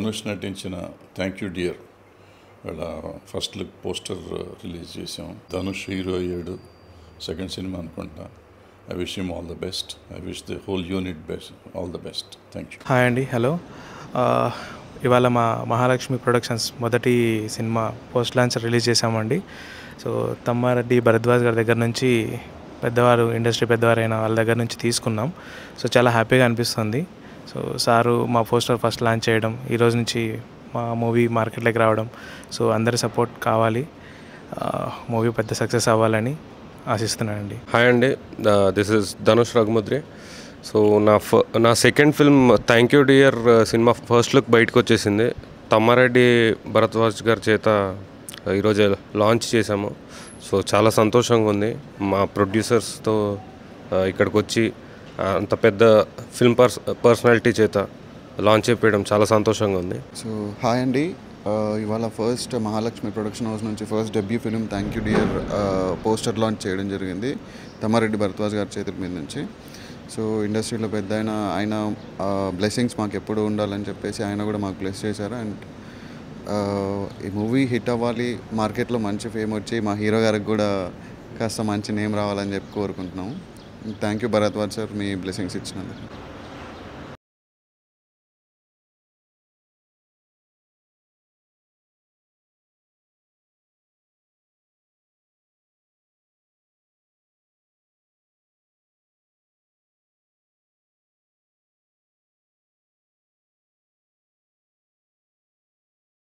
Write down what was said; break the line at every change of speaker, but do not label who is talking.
ధనుష్ నటించిన thank you dear వాళ్ళ first look poster release చేసాం. ధనుష్ హీరో అయ్యాడు, సెకండ్ సినిమా అనుకుంటా. I wish him all the best. I wish the whole unit best, all the best. Thank you.
Hi అండి, hello. ఇవాళ మా Mahalakshmi productions మొదటి cinema post launch release చేసామండి. So Tammareddy Bharadwaj గారి దగ్గర నుంచి పెద్దవారు, ఇండస్ట్రీ పెద్దవారైన వాళ్ళ దగ్గర నుంచి తీసుకున్నాం. సో చాలా హ్యాపీగా అనిపిస్తుంది. సో సారు మా పోస్టర్ ఫస్ట్ లాంచ్ చేయడం, ఈరోజు నుంచి మా మూవీ మార్కెట్లోకి రావడం, సో అందరి సపోర్ట్ కావాలి, మూవీ పెద్ద సక్సెస్ అవ్వాలని ఆశిస్తున్నానండి.
హాయ్ అండి, this is Dhanush Raghumudri. So నా second film thank you dear సినిమా ఫస్ట్ లుక్ బయటకు వచ్చేసింది. తమ్మారెడ్డి భరద్వాజ్ గారి చేత ఈరోజు లాంచ్ చేశాము. సో చాలా సంతోషంగా ఉంది. మా ప్రొడ్యూసర్స్తో ఇక్కడికి వచ్చి అంత పెద్ద ఫిల్మ్ పర్సనాలిటీ చేత లాంచ్ చేయడం చాలా సంతోషంగా ఉంది.
సో హాయ్ అండి, ఇవాళ ఫస్ట్ మహాలక్ష్మి ప్రొడక్షన్ హౌస్ నుంచి first debut film thank you dear poster launch చేయడం జరిగింది తమ్మారెడ్డి భరద్వాజ్ గారి చేతుల మీద నుంచి. సో ఇండస్ట్రీలో పెద్ద ఆయన బ్లెస్సింగ్స్ మాకు ఎప్పుడు ఉండాలని చెప్పేసి ఆయన కూడా మాకు బ్లెస్ చేశారు. అండ్ ఈ మూవీ హిట్ అవ్వాలి, మార్కెట్లో మంచి ఫేమ్ వచ్చి మా హీరో గారికి కూడా కాస్త మంచి నేమ్ రావాలని చెప్పి కోరుకుంటున్నాము. Thank you Bharadwaj sir, me blessings ఇచ్చినందుకు.